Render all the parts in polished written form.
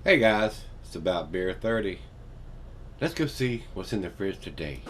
Hey guys, it's about beer 30. Let's go see what's in the fridge today.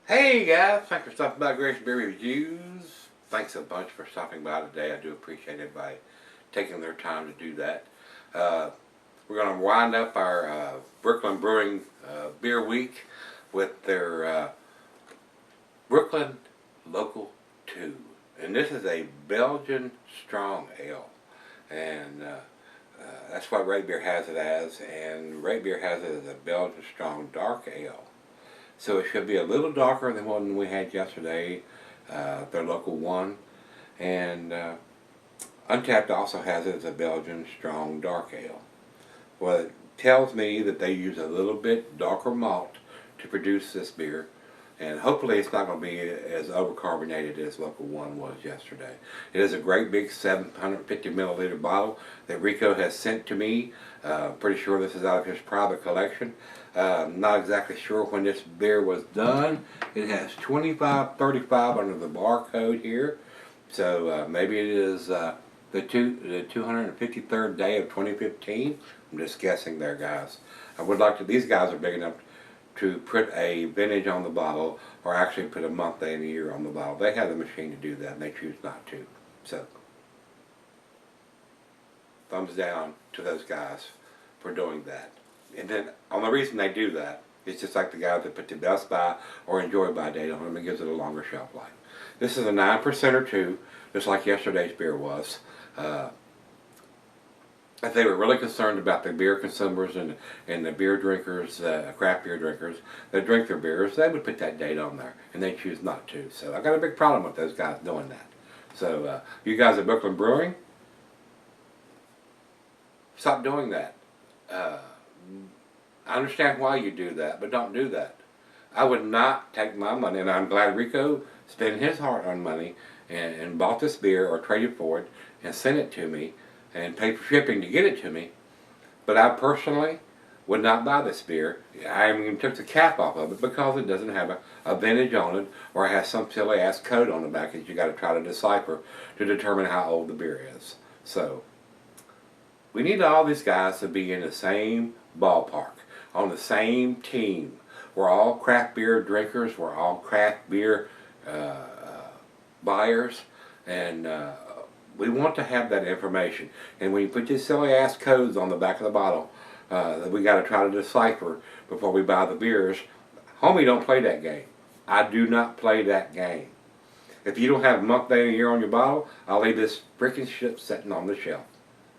Hey guys, thanks for stopping by Gregsbeerreviews. Thanks a bunch for stopping by today. I do appreciate everybody taking their time to do that. We're going to wind up our Brooklyn Brewing Beer Week with their Brooklyn Local 2. And this is a Belgian Strong Ale. And that's what Rate Beer has it as. And Rate Beer has it as a Belgian Strong Dark Ale. So it should be a little darker than one we had yesterday, their local one. And Untapped also has it as a Belgian Strong Dark Ale. Well, it tells me that they use a little bit darker malt to produce this beer. And hopefully it's not going to be as overcarbonated as local one was yesterday. It is a great big 750 milliliter bottle that Rico has sent to me. Pretty sure this is out of his private collection. Not exactly sure when this beer was done. It has 2535 under the barcode here. So maybe it is the 253rd day of 2015. I'm just guessing there, guys. I would like to, these guys are big enough to put a vintage on the bottle, or actually put a month, day, and a year on the bottle. They have the machine to do that, and they choose not to. So, thumbs down to those guys for doing that. And then, on the reason they do that, it's just like the guys that put the Best Buy or Enjoy By date on them. It gives it a longer shelf life. This is a 9% or 2, just like yesterday's beer was. If they were really concerned about the beer consumers and the beer drinkers, craft beer drinkers that drink their beers, they would put that date on there, and they choose not to. So I got a big problem with those guys doing that. So you guys at Brooklyn Brewing, stop doing that. I understand why you do that, but don't do that. I would not take my money, and I'm glad Rico spent his hard-earned money and bought this beer or traded for it and sent it to me and paid for shipping to get it to me. But I personally would not buy this beer. I even took the cap off of it because it doesn't have a vintage on it, or it has some silly ass code on the back that you got to try to decipher to determine how old the beer is. So we need all these guys to be in the same ballpark, on the same team. We're all craft beer drinkers. We're all craft beer buyers, and we want to have that information. And when you put these silly ass codes on the back of the bottle that we got to try to decipher before we buy the beers, homie, don't play that game. I do not play that game. If you don't have a month, day, and a year on your bottle, I'll leave this freaking shit sitting on the shelf.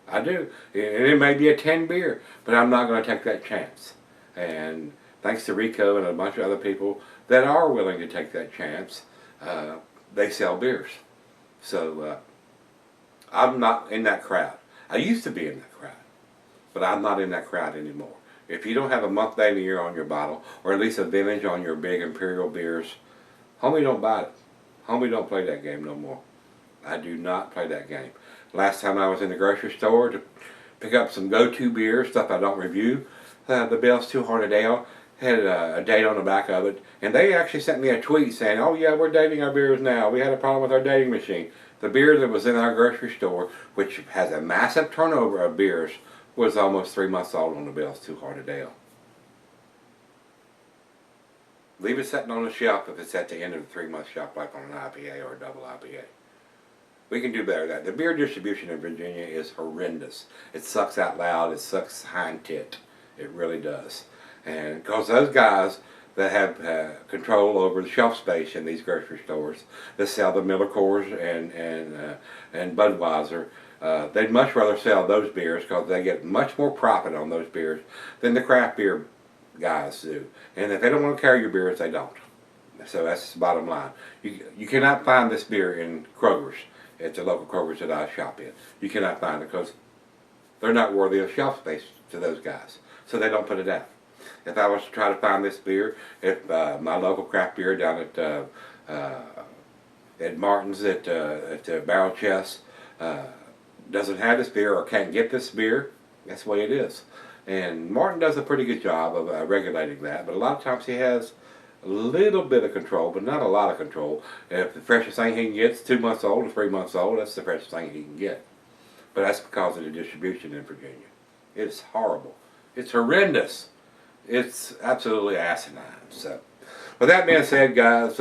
I do. And it may be a 10 beer, but I'm not going to take that chance. And thanks to Rico and a bunch of other people that are willing to take that chance, they sell beers. So I'm not in that crowd. I used to be in that crowd, but I'm not in that crowd anymore. If you don't have a month, day, and a year on your bottle, or at least a vintage on your big imperial beers, homie, don't buy it. Homie, don't play that game no more. I do not play that game. Last time I was in the grocery store to pick up some go-to beers, stuff I don't review, the Bell's 200 Ale had a date on the back of it, and they actually sent me a tweet saying, oh yeah, we're dating our beers now. We had a problem with our dating machine. The beer that was in our grocery store, which has a massive turnover of beers, was almost 3 months old on the Bell's 200 Ale. Leave it sitting on the shelf if it's at the end of the 3-month shelf life on an IPA or a double IPA. We can do better than that. The beer distribution in Virginia is horrendous. It sucks out loud. It sucks hind tit. It really does. And because those guys that have control over the shelf space in these grocery stores that sell the Miller Coors and Budweiser. They'd much rather sell those beers because they get much more profit on those beers than the craft beer guys do. And if they don't want to carry your beers, they don't. So that's the bottom line. You cannot find this beer in Kroger's, at the local Kroger's that I shop in. You cannot find it because they're not worthy of shelf space to those guys. So they don't put it out. If I was to try to find this beer, if my local craft beer down at Martin's at Barrel Chest doesn't have this beer or can't get this beer, that's the way it is. And Martin does a pretty good job of regulating that, but a lot of times he has a little bit of control, but not a lot of control. If the freshest thing he can get is 2 months old or 3 months old, that's the freshest thing he can get. But that's because of the distribution in Virginia. It's horrible. It's horrendous. It's absolutely asinine. So, with that being said, guys,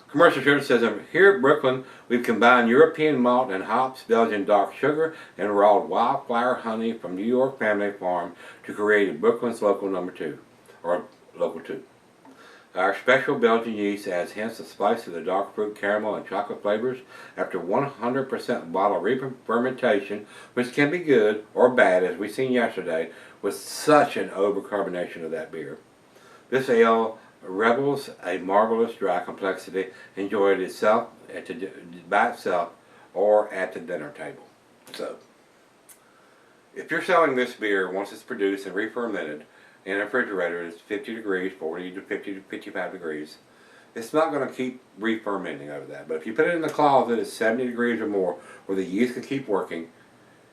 Commercial Sugar says, here at Brooklyn, we've combined European malt and hops, Belgian dark sugar, and raw wildflower honey from New York Family Farm to create Brooklyn's local number 2, or local 2. Our special Belgian yeast adds hints of spice to the dark fruit, caramel, and chocolate flavors after 100% bottle re-fermentation, which can be good or bad, as we seen yesterday, with such an overcarbonation of that beer. This ale revels a marvelous dry complexity, enjoyed itself by itself or at the dinner table. So, if you're selling this beer once it's produced and re-fermented in a refrigerator, it's 50 degrees, 40 to 50 to 55 degrees, it's not going to keep re-fermenting over that. But if you put it in the closet at 70 degrees or more, where the yeast can keep working,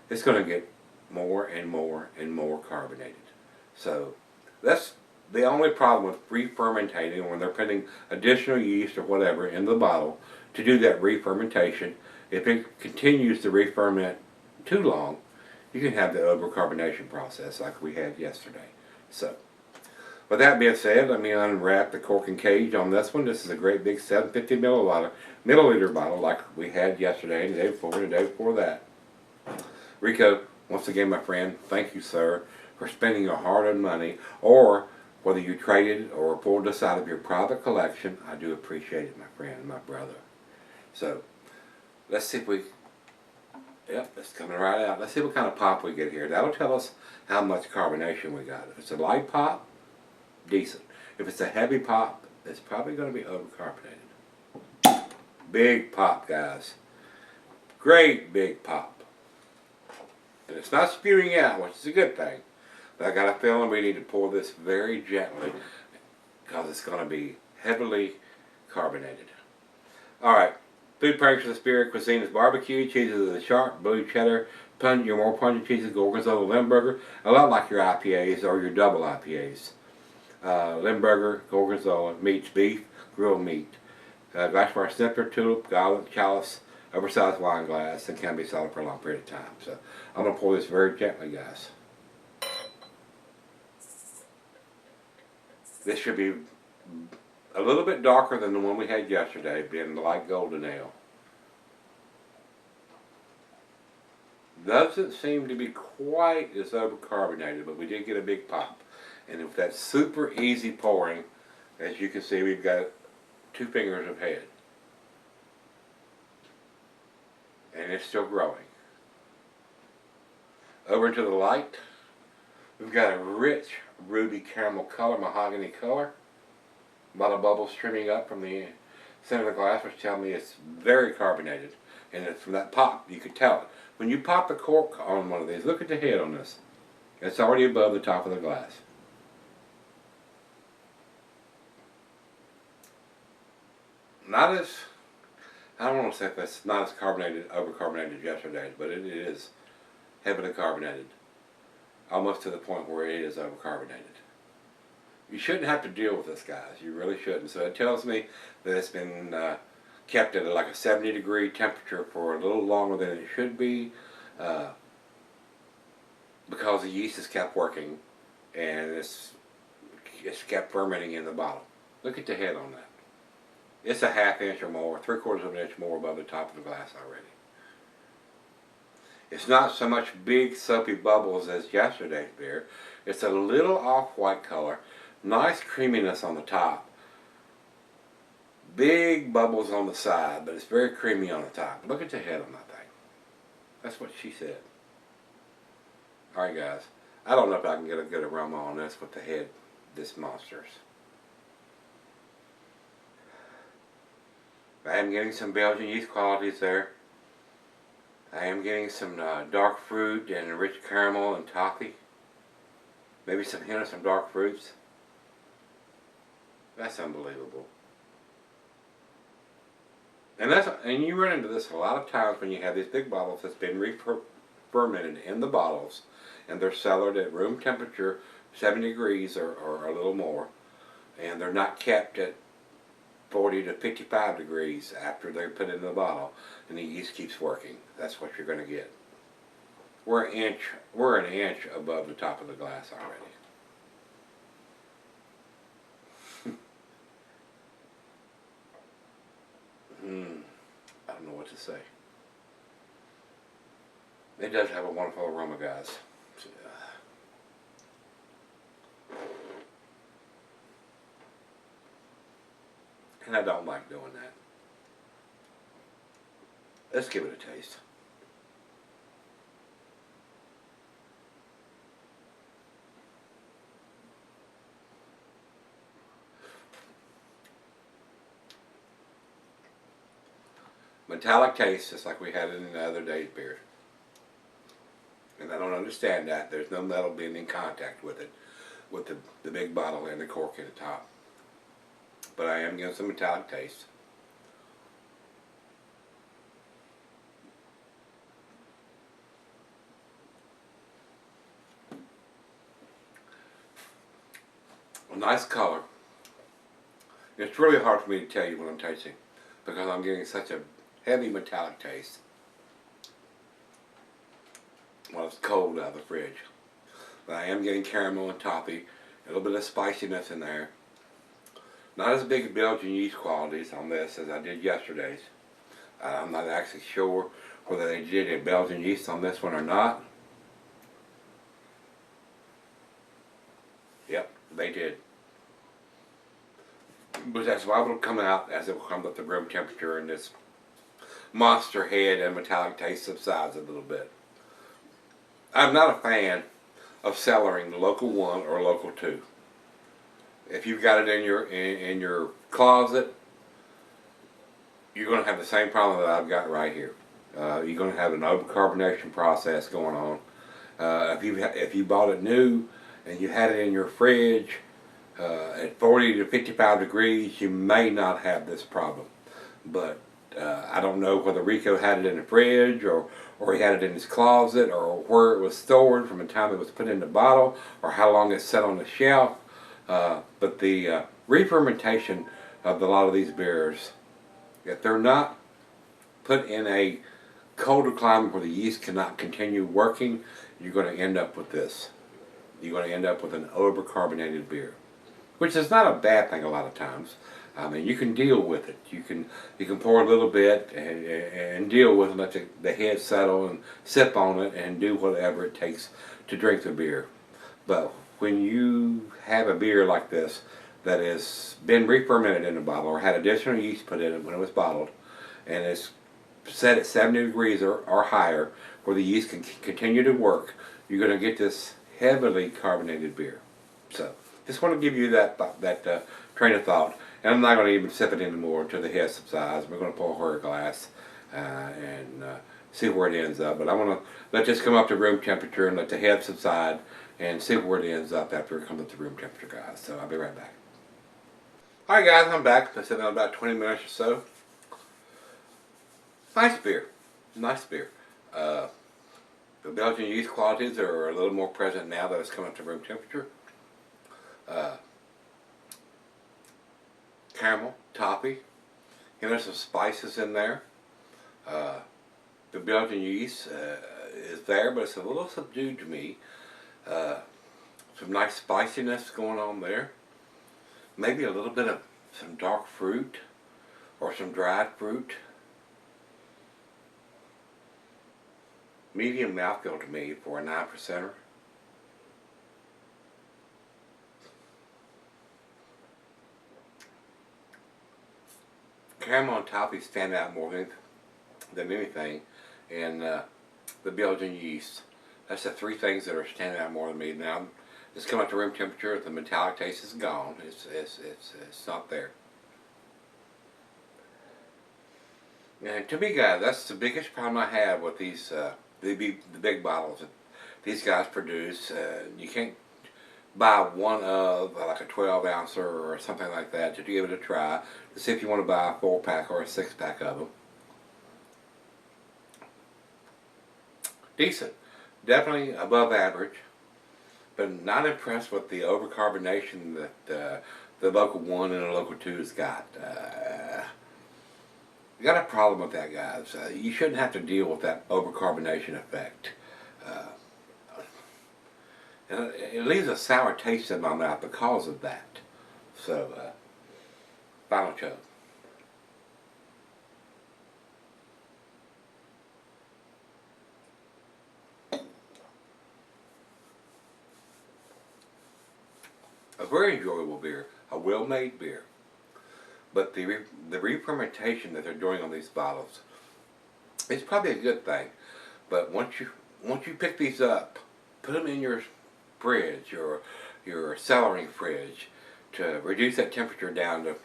it's going to get more and more and more carbonated. So, that's the only problem with re-fermentating, when they're putting additional yeast or whatever in the bottle to do that re-fermentation. If it continues to re-ferment too long, you can have the overcarbonation process like we had yesterday. So, with that being said, let me unwrap the cork and cage on this one. This is a great big 750 milliliter bottle like we had yesterday and the day before and the day before that. Rico, once again, my friend, thank you, sir, for spending your hard-earned money, or whether you traded or pulled this out of your private collection. I do appreciate it, my friend, my brother. So, let's see if we, yep, it's coming right out. Let's see what kind of pop we get here. That'll tell us how much carbonation we got. If it's a light pop, decent. If it's a heavy pop, it's probably going to be overcarbonated. Big pop, guys. Great big pop. And it's not spewing out, which is a good thing. But I got a feeling we need to pour this very gently because it's going to be heavily carbonated. Alright, food pairs for the spirit cuisine is barbecue, cheeses are sharp, blue cheddar, your more pungent cheeses, gorgonzola, Limburger, a lot like your IPAs or your double IPAs. Limburger, gorgonzola, meats, beef, grilled meat. Glass bar snifter, tulip, goblet, chalice, oversized wine glass, and can be sold for a long period of time. So I'm going to pour this very gently, guys. This should be a little bit darker than the one we had yesterday, being the light golden ale. Doesn't seem to be quite as overcarbonated, but we did get a big pop. And with that super easy pouring, as you can see, we've got 2 fingers of head. And it's still growing. Over into the light, we've got a rich ruby caramel color, mahogany color. A lot of bubbles streaming up from the center of the glass, which tell me it's very carbonated. And it's from that pop, you could tell it. When you pop the cork on one of these, look at the head on this. It's already above the top of the glass. Not as, I don't want to say if it's not as carbonated, overcarbonated as yesterday, but it is heavily carbonated. Almost to the point where it is overcarbonated. You shouldn't have to deal with this, guys. You really shouldn't. So it tells me that it's been kept at like a 70-degree temperature for a little longer than it should be because the yeast has kept working and it's kept fermenting in the bottle. Look at the head on that. It's a ½ inch or more, 3/4 of an inch more above the top of the glass already. It's not so much big soapy bubbles as yesterday's beer. It's a little off-white color, Nice creaminess on the top. Big bubbles on the side, but it's very creamy on the top. Look at the head on that thing. That's what she said. Alright guys, I don't know if I can get a good aroma on this with the head, this monster's. I am getting some Belgian yeast qualities there. I am getting some dark fruit and rich caramel and toffee. Maybe some hint of some dark fruits. That's unbelievable. And you run into this a lot of times when you have these big bottles that's been re-fermented in the bottles, and they're cellared at room temperature, 70 degrees or a little more, and they're not kept at 40 to 55 degrees after they're put in the bottle, and the yeast keeps working. That's what you're going to get. We're an inch above the top of the glass already. I don't know what to say. It does have a wonderful aroma, guys. And I don't like doing that. Let's give it a taste. Metallic taste, just like we had in the other day's beer. And I don't understand that. There's no metal being in contact with it, with the big bottle and the cork at the top. But I am getting some metallic taste. A nice color. It's really hard for me to tell you what I'm tasting because I'm getting such a heavy metallic taste while it's cold out of the fridge. But I am getting caramel and toffee, a little bit of spiciness in there. Not as big Belgian yeast qualities on this as I did yesterday's. I'm not actually sure whether they did a Belgian yeast on this one or not. Yep, they did. But that's why it'll come out as it will come at the room temperature, and this monster head and metallic taste subsides a little bit. I'm not a fan of cellaring local 1 or local 2. If you've got it in your closet, you're going to have the same problem that I've got right here. You're going to have an overcarbonation process going on. If you bought it new and you had it in your fridge at 40 to 55 degrees, you may not have this problem. But I don't know whether Rico had it in the fridge or he had it in his closet or where it was stored from the time it was put in the bottle or how long it sat on the shelf. But the re-fermentation of a lot of these beers, if they're not put in a colder climate where the yeast cannot continue working, you're going to end up with this. You're going to end up with an overcarbonated beer, which is not a bad thing a lot of times. I mean, you can deal with it. You can pour a little bit and deal with it, let the head settle and sip on it and do whatever it takes to drink the beer. But when you have a beer like this that has been re-fermented in a bottle or had additional yeast put in it when it was bottled and it's set at 70 degrees or higher where the yeast can continue to work, you're going to get this heavily carbonated beer. So just want to give you that train of thought. And I'm not going to even sip it anymore until the head subsides. We're going to pour her a glass and see where it ends up. But I want to let this come up to room temperature and let the head subside and see where it ends up after it comes up to room temperature, guys. So I'll be right back. Alright guys, I'm back. I said in about 20 minutes or so. Nice beer. Nice beer. The Belgian yeast qualities are a little more present now that it's come up to room temperature. Caramel, toffee, there's some spices in there. The Belgian yeast is there, but it's a little subdued to me. Some nice spiciness going on there. Maybe a little bit of some dark fruit or some dried fruit. Medium mouthfeel to me for a 9%er. caramel and toffee stand out more than anything, and the Belgian yeast. That's the three things that are standing out more than me. Now, it's come up to room temperature. The metallic taste is gone. It's not there. And to me, guys, that's the biggest problem I have with these the big bottles that these guys produce. You can't buy one of like a 12 ouncer or something like that to give it a try to see if you want to buy a 4-pack or a 6-pack of them. Decent, definitely above average, but not impressed with the overcarbonation that the local 1 and the local 2 has got. You got a problem with that, guys. You shouldn't have to deal with that overcarbonation effect. And it leaves a sour taste in my mouth because of that. So, final chug. A very enjoyable beer, a well-made beer. But the re-fermentation that they're doing on these bottles, it's probably a good thing. But once you pick these up, put them in your fridge or your cellaring fridge to reduce that temperature down to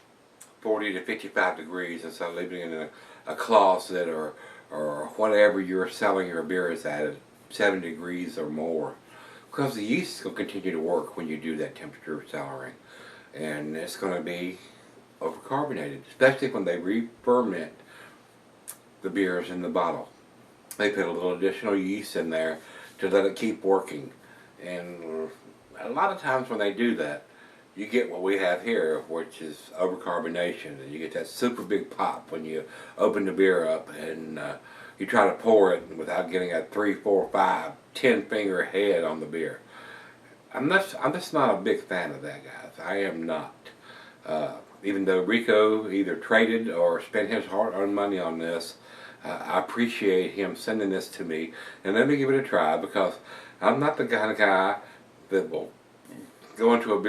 40 to 55 degrees instead of leaving it in a closet or whatever you're selling your beer is at 70 degrees or more. Because the yeast will continue to work when you do that temperature cellaring. And it's going to be overcarbonated, especially when they re-ferment the beers in the bottle. They put a little additional yeast in there to let it keep working. And a lot of times when they do that, you get what we have here, which is overcarbonation. And you get that super big pop when you open the beer up and you try to pour it without getting a 3, 4, 5, 10 finger head on the beer. I'm just not a big fan of that, guys. I am not. Even though Rico either traded or spent his hard-earned money on this, I appreciate him sending this to me and let me give it a try, because I'm not the kind of guy that will go into a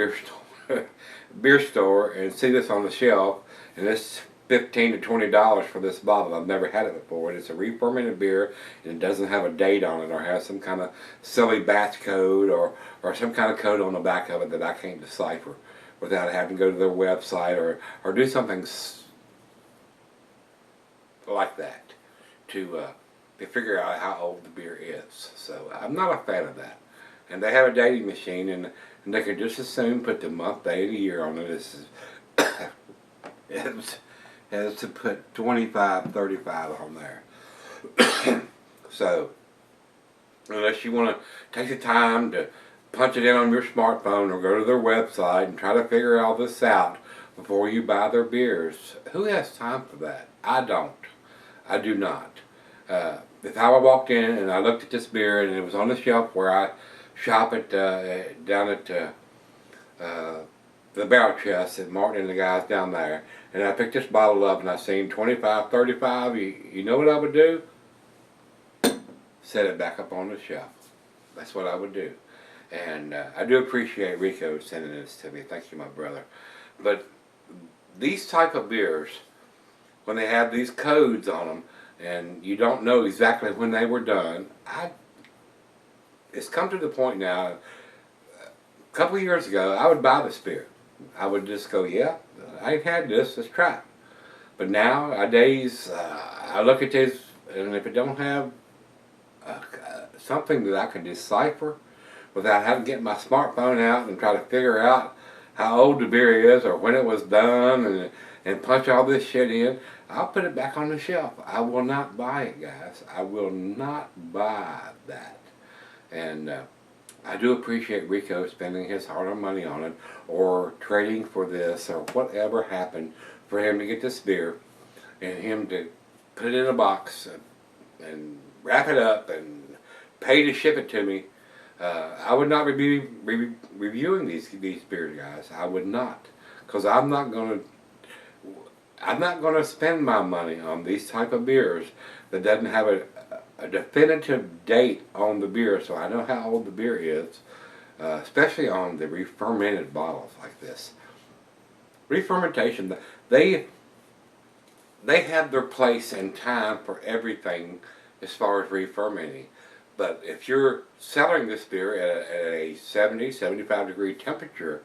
beer store and see this on the shelf and it's $15 to $20 for this bottle. I've never had it before. It's a re-fermented beer and it doesn't have a date on it or has some kind of silly batch code or some kind of code on the back of it that I can't decipher without having to go to their website or do something like that to figure out how old the beer is. So I'm not a fan of that. And they have a dating machine, and they can just as soon put the month, day, and the year on it as to put 25, 35 on there. So unless you want to take the time to punch it in on your smartphone or go to their website and try to figure all this out before you buy their beers, who has time for that? I don't. I do not. If I walked in and I looked at this beer and it was on the shelf where I shop at down at the barrel chest at Martin and the guys down there, and I picked this bottle up and I seen 25, 35, you know what I would do? Set it back up on the shelf. That's what I would do. And I do appreciate Rico sending this to me. Thank you, my brother. But these type of beers, when they have these codes on them and you don't know exactly when they were done, it's come to the point now, a couple of years ago, I would buy this beer. I would just go, yeah, I ain't had this, let's try it. But nowadays, I look at this, and if it don't have something that I can decipher without having to get my smartphone out and try to figure out how old the beer is or when it was done and punch all this shit in, I'll put it back on the shelf. I will not buy it, guys. I will not buy that. And I do appreciate Rico spending his hard-earned money on it or trading for this or whatever happened for him to get this beer and him to put it in a box and wrap it up and pay to ship it to me. I would not be reviewing these beers, guys. I would not, because I'm not gonna spend my money on these type of beers that doesn't have a definitive date on the beer, so I know how old the beer is, especially on the re-fermented bottles like this. Re-fermentation, they they have their place and time for everything as far as re-fermenting. But if you're selling this beer at a 70, 75 degree temperature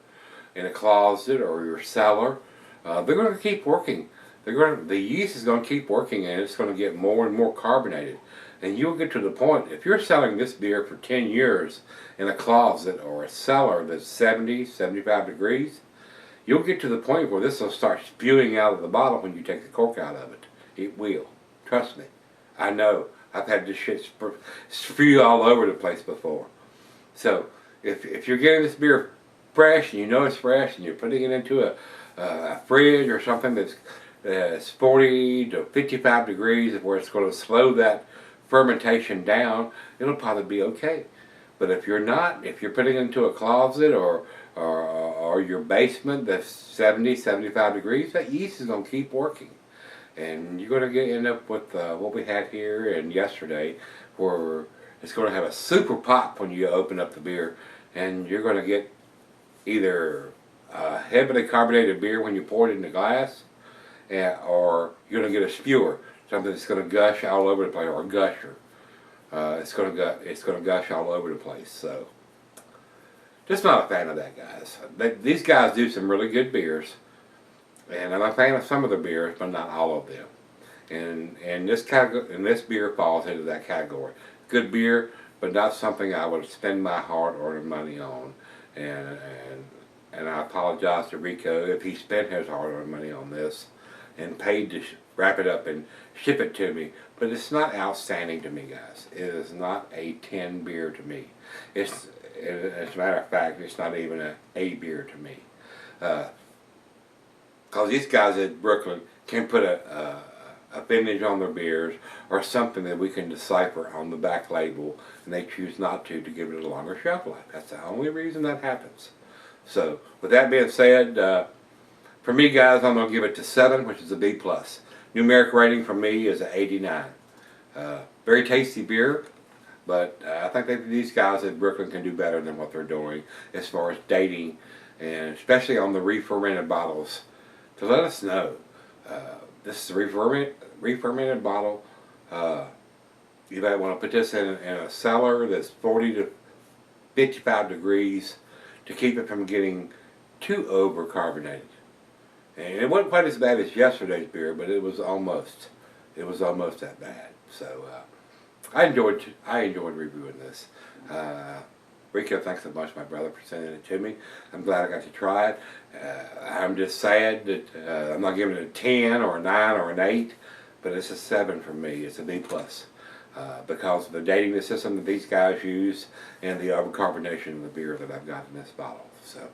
in a closet or your cellar, they're going to keep working. The yeast is going to keep working, and it's going to get more and more carbonated. And you'll get to the point, if you're selling this beer for 10 years in a closet or a cellar that's 70, 75 degrees, you'll get to the point where this will start spewing out of the bottle when you take the cork out of it. It will. Trust me. I know. I've had this shit spew all over the place before. So, if you're getting this beer fresh, and you know it's fresh, and you're putting it into a fridge or something that's 40 to 55 degrees, where it's going to slow that fermentation down, it'll probably be okay. But if you're not, if you're putting it into a closet or your basement that's 70, 75 degrees, that yeast is going to keep working. And you're going to end up with what we had here and yesterday, where it's going to have a super pop when you open up the beer, and you're going to get either heavily carbonated beer when you pour it in the glass, or you're going to get a spewer, something that's going to gush all over the place, or a gusher. It's going to gush all over the place. So, just not a fan of that, guys. These guys do some really good beers, and I'm a fan of some of their beers, but not all of them. And this beer falls into that category. Good beer, but not something I would spend my hard-earned money on. And I apologize to Rico if he spent his hard-earned money on this and paid to wrap it up and ship it to me. But it's not outstanding to me, guys. It is not a 10 beer to me. As a matter of fact, it's not even an A beer to me. Because these guys at Brooklyn can put a vintage on their beers or something that we can decipher on the back label, and they choose not to give it a longer shelf life. That's the only reason that happens. So, with that being said, for me, guys, I'm going to give it to 7, which is a B+. Numeric rating from me is an 89. Very tasty beer, but I think that these guys at Brooklyn can do better than what they're doing as far as dating, and especially on the re-fermented bottles, to let us know. This is a re-fermented bottle. You might want to put this in a cellar that's 40 to 55 degrees to keep it from getting too over-carbonated. And it wasn't quite as bad as yesterday's beer, but it was almost that bad. So I enjoyed reviewing this. Rico, thanks so much, my brother, for sending it to me. I'm glad I got to try it. I'm just sad that I'm not giving it a 10 or a 9 or an 8, but it's a 7 for me. It's a B+. Because of the dating system that these guys use and the overcarbonation of the beer that I've got in this bottle. So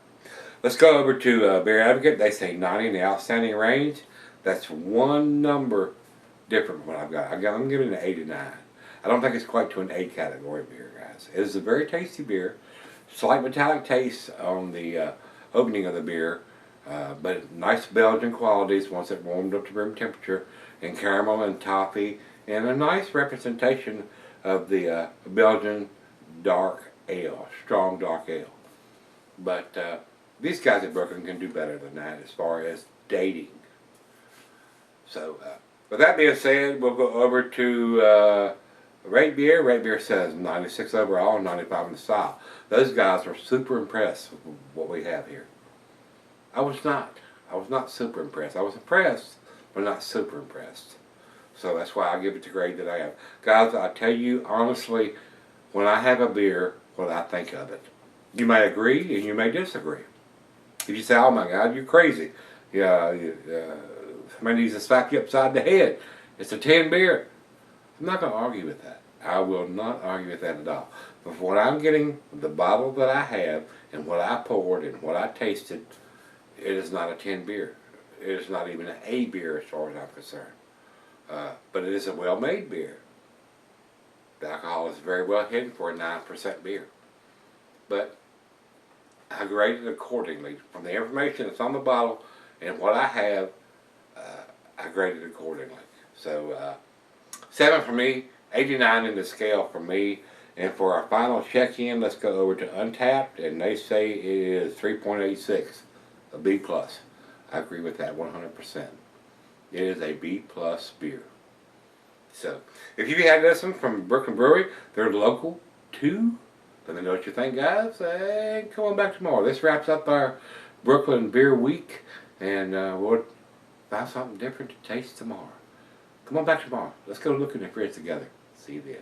let's go over to Beer Advocate. They say 90 in the outstanding range. That's one number different from what I've got. I'm giving it an 89. I don't think it's quite to an A category beer, guys. It is a very tasty beer. Slight metallic taste on the opening of the beer, but nice Belgian qualities once it warmed up to room temperature, and caramel and toffee, and a nice representation of the Belgian dark ale, strong dark ale. But these guys at Brooklyn can do better than that as far as dating. So, with that being said, we'll go over to Rate Beer. Rate Beer says 96 overall and 95 in the style. Those guys are super impressed with what we have here. I was not super impressed. I was impressed, but not super impressed. So that's why I give it the grade that I have. Guys, I tell you honestly, when I have a beer, what I think of it. You may agree and you may disagree. If you say, oh my God, you're crazy. Somebody needs to slap you upside the head. It's a 10 beer. I'm not going to argue with that. I will not argue with that at all. But for what I'm getting, the bottle that I have, and what I poured, and what I tasted, it is not a 10 beer. It is not even an A beer as far as I'm concerned. But it is a well-made beer. The alcohol is very well hidden for a 9% beer. But I graded it accordingly. From the information that's on the bottle and what I have, I graded it accordingly. So, 7 for me, 89 in the scale for me. And for our final check-in, let's go over to Untapped, and they say it is 3.86, a B+. I agree with that 100%. It is a B+ beer. So, if you had this one from Brooklyn Brewery, they're local too. Let me know what you think, guys, and come on back tomorrow. This wraps up our Brooklyn Beer Week, and we'll find something different to taste tomorrow. Come on back tomorrow. Let's go look in the fridge together. See you then.